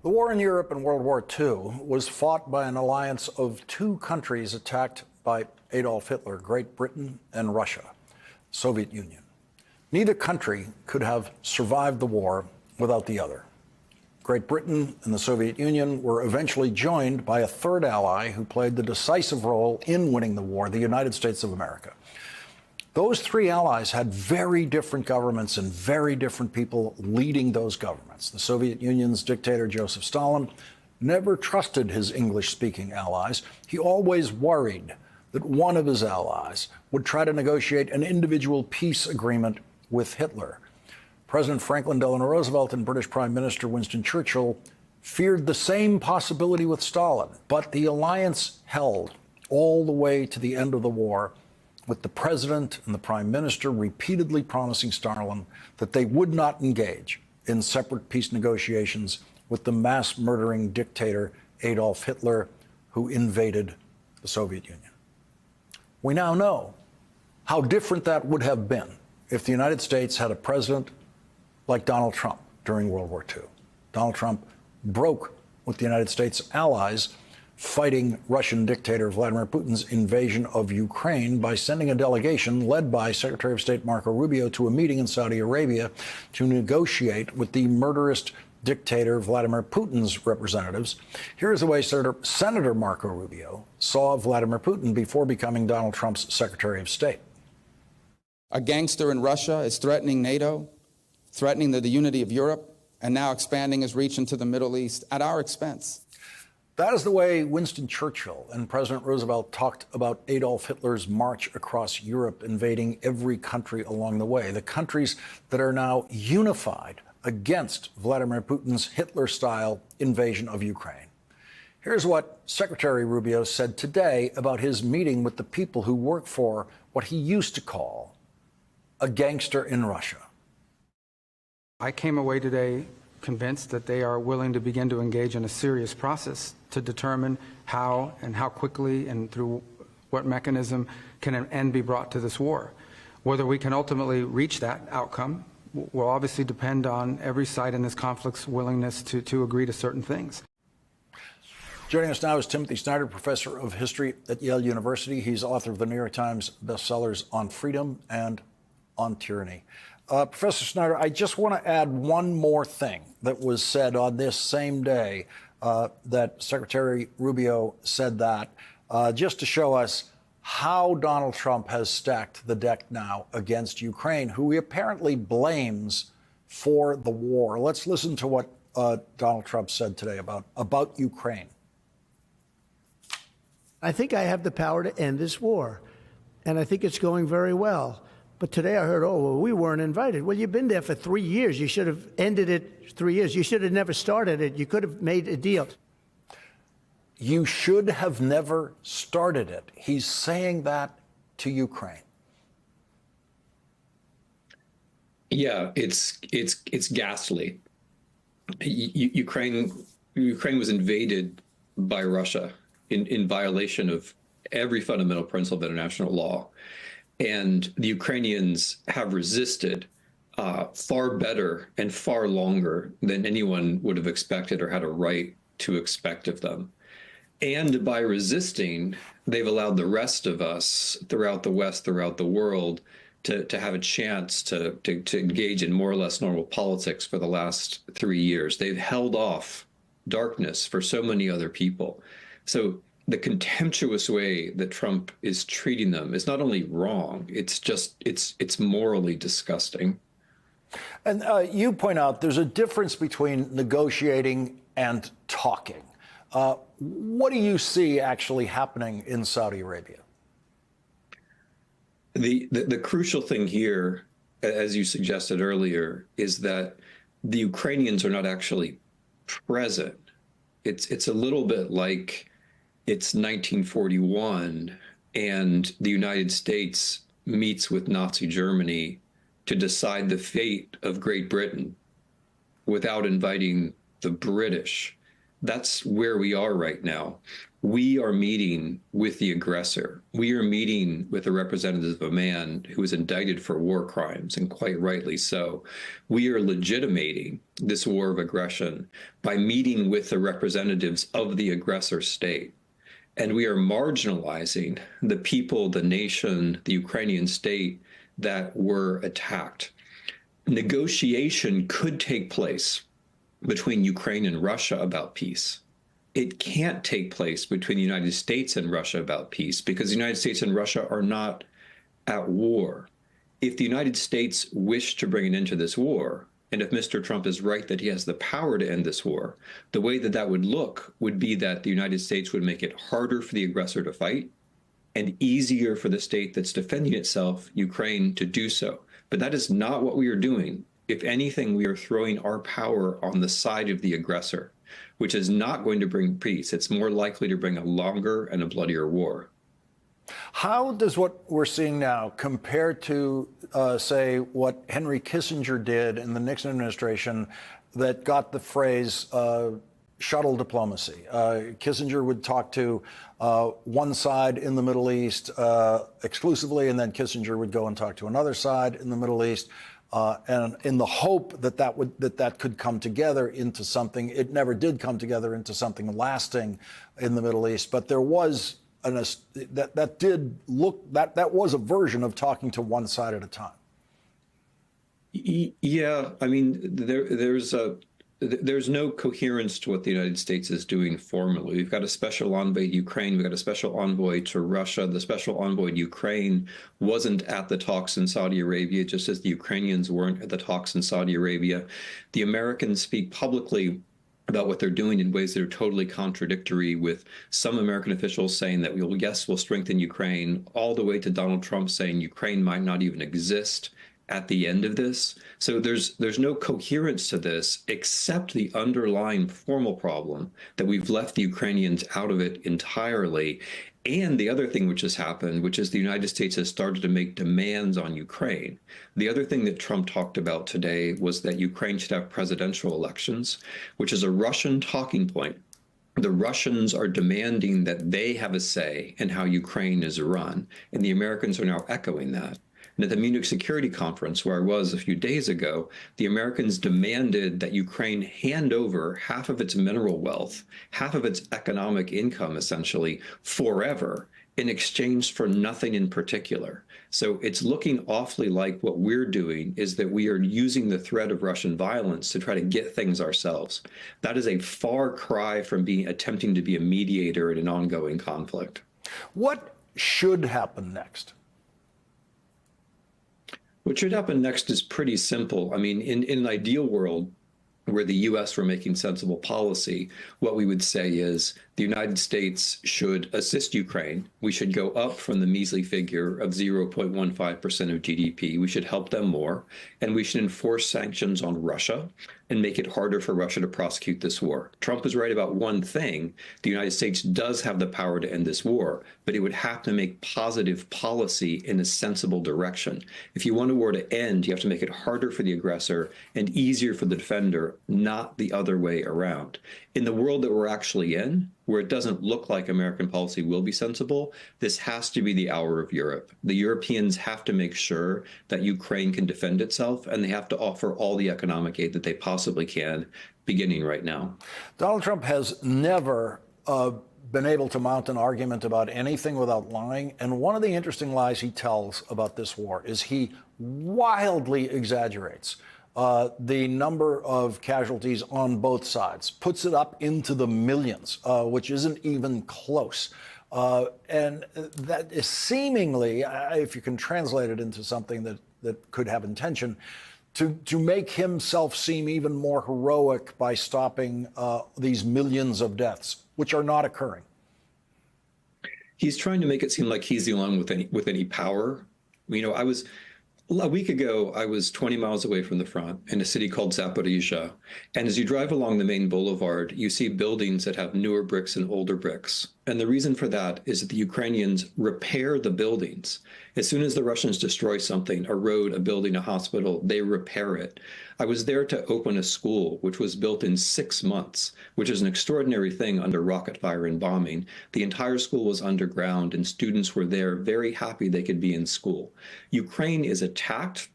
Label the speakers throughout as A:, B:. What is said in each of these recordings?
A: The war in Europe in World War II was fought by an alliance of two countries attacked by Adolf Hitler, Great Britain and Russia, the Soviet Union. Neither country could have survived the war without the other. Great Britain and the Soviet Union were eventually joined by a third ally who played the decisive role in winning the war, the United States of America. Those three allies had very different governments and very different people leading those governments. The Soviet Union's dictator, Joseph Stalin, never trusted his English-speaking allies. He always worried that one of his allies would try to negotiate an individual peace agreement with Hitler. President Franklin Delano Roosevelt and British Prime Minister Winston Churchill feared the same possibility with Stalin, but the alliance held all the way to the end of the war, with the president and the prime minister repeatedly promising Stalin that they would not engage in separate peace negotiations with the mass-murdering dictator Adolf Hitler, who invaded the Soviet Union. We now know how different that would have been if the United States had a president like Donald Trump during World War II. Donald Trump broke with the United States allies fighting Russian dictator Vladimir Putin's invasion of Ukraine by sending a delegation led by Secretary of State Marco Rubio to a meeting in Saudi Arabia to negotiate with the murderous dictator Vladimir Putin's representatives. Here's the way Senator Marco Rubio saw Vladimir Putin before becoming Donald Trump's Secretary of State.
B: A gangster in Russia is threatening NATO, threatening the unity of Europe, and now expanding his reach into the Middle East at our expense.
A: That is the way Winston Churchill and President Roosevelt talked about Adolf Hitler's march across Europe, invading every country along the way, the countries that are now unified against Vladimir Putin's Hitler-style invasion of Ukraine. Here's what Secretary Rubio said today about his meeting with the people who work for what he used to call a gangster in Russia.
C: I came away today convinced that they are willing to begin to engage in a serious process to determine how and how quickly and through what mechanism can an end be brought to this war. Whether we can ultimately reach that outcome will obviously depend on every side in this conflict's willingness to agree to certain things.
A: Joining us now is Timothy Snyder, professor of history at Yale University. He's author of the New York Times bestsellers On Freedom and On Tyranny. Professor Snyder, I just want to add one more thing that was said on this same day that Secretary Rubio said that, just to show us how Donald Trump has stacked the deck now against Ukraine, who he apparently blames for the war. Let's listen to what Donald Trump said today about Ukraine.
D: I think I have the power to end this war, and I think it's going very well. But today I heard, oh, well, we weren't invited. Well, you've been there for 3 years. You should have ended it 3 years. You should have never started it. You could have made a deal.
A: You should have never started it. He's saying that to Ukraine.
E: Yeah, it's ghastly. Ukraine was invaded by Russia in violation of every fundamental principle of international law. And the Ukrainians have resisted far better and far longer than anyone would have expected or had a right to expect of them. And by resisting, they've allowed the rest of us throughout the West, throughout the world, to have a chance to engage in more or less normal politics for the last 3 years. They've held off darkness for so many other people. So the contemptuous way that Trump is treating them is not only wrong, it's morally disgusting.
A: And you point out there's a difference between negotiating and talking. What do you see actually happening in Saudi Arabia?
E: The crucial thing here, as you suggested earlier, is that the Ukrainians are not actually present. It's a little bit like it's 1941 and the United States meets with Nazi Germany to decide the fate of Great Britain without inviting the British. That's where we are right now. We are meeting with the aggressor. We are meeting with the representative of a man who is indicted for war crimes, and quite rightly so. We are legitimating this war of aggression by meeting with the representatives of the aggressor state. And we are marginalizing the people, the nation, the Ukrainian state that were attacked. Negotiation could take place between Ukraine and Russia about peace. It can't take place between the United States and Russia about peace because the United States and Russia are not at war. If the United States wished to bring an end to this war, and if Mr. Trump is right that he has the power to end this war, the way that that would look would be that the United States would make it harder for the aggressor to fight and easier for the state that's defending itself, Ukraine, to do so. But that is not what we are doing. If anything, we are throwing our power on the side of the aggressor, which is not going to bring peace. It's more likely to bring a longer and a bloodier war.
A: How does what we're seeing now compare to, say, what Henry Kissinger did in the Nixon administration that got the phrase shuttle diplomacy? Kissinger would talk to one side in the Middle East exclusively, and then Kissinger would go and talk to another side in the Middle East. And in the hope that that could come together into something. It never did come together into something lasting in the Middle East, but there was that was a version of talking to one side at a time.
E: Yeah, I mean, there's no coherence to what the United States is doing formally. We've got a special envoy to Ukraine. We've got a special envoy to Russia. The special envoy to Ukraine wasn't at the talks in Saudi Arabia, just as the Ukrainians weren't at the talks in Saudi Arabia. The Americans speak publicly about what they're doing in ways that are totally contradictory, with some American officials saying that we'll strengthen Ukraine, all the way to Donald Trump saying Ukraine might not even exist at the end of this. So there's no coherence to this except the underlying formal problem that we've left the Ukrainians out of it entirely. And the other thing which has happened, which is the United States has started to make demands on Ukraine. The other thing that Trump talked about today was that Ukraine should have presidential elections, which is a Russian talking point. The Russians are demanding that they have a say in how Ukraine is run, and the Americans are now echoing that. And at the Munich Security Conference, where I was a few days ago, the Americans demanded that Ukraine hand over half of its mineral wealth, half of its economic income, essentially, forever, in exchange for nothing in particular. So it's looking awfully like what we're doing is that we are using the threat of Russian violence to try to get things ourselves. That is a far cry from attempting to be a mediator in an ongoing conflict.
A: What should happen next?
E: What should happen next is pretty simple. I mean, in an ideal world where the U.S. were making sensible policy, what we would say is the United States should assist Ukraine. We should go up from the measly figure of 0.15% of GDP. We should help them more, and we should enforce sanctions on Russia and make it harder for Russia to prosecute this war. Trump is right about one thing. The United States does have the power to end this war, but it would have to make positive policy in a sensible direction. If you want a war to end, you have to make it harder for the aggressor and easier for the defender, not the other way around. In the world that we're actually in, where it doesn't look like American policy will be sensible, this has to be the hour of Europe. The Europeans have to make sure that Ukraine can defend itself, and they have to offer all the economic aid that they possibly can, beginning right now.
A: Donald Trump has never been able to mount an argument about anything without lying. And one of the interesting lies he tells about this war is he wildly exaggerates the number of casualties on both sides, puts it up into the millions, which isn't even close. And that is seemingly, if you can translate it into something that could have intention, to make himself seem even more heroic by stopping these millions of deaths, which are not occurring.
E: He's trying to make it seem like he's the only one with any power. You know, a week ago, I was 20 miles away from the front in a city called Zaporizhzhia. And as you drive along the main boulevard, you see buildings that have newer bricks and older bricks. And the reason for that is that the Ukrainians repair the buildings. As soon as the Russians destroy something, a road, a building, a hospital, they repair it. I was there to open a school, which was built in 6 months, which is an extraordinary thing under rocket fire and bombing. The entire school was underground, and students were there very happy they could be in school. Ukraine is attacked.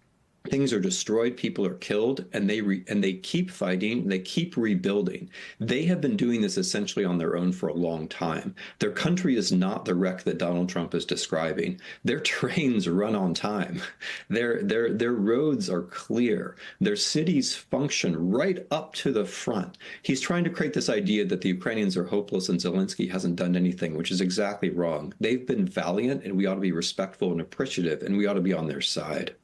E: Things are destroyed, people are killed, and they keep fighting, they keep rebuilding. They have been doing this essentially on their own for a long time. Their country is not the wreck that Donald Trump is describing. Their trains run on time. Their roads are clear. Their cities function right up to the front. He's trying to create this idea that the Ukrainians are hopeless and Zelensky hasn't done anything, which is exactly wrong. They've been valiant, and we ought to be respectful and appreciative, and we ought to be on their side.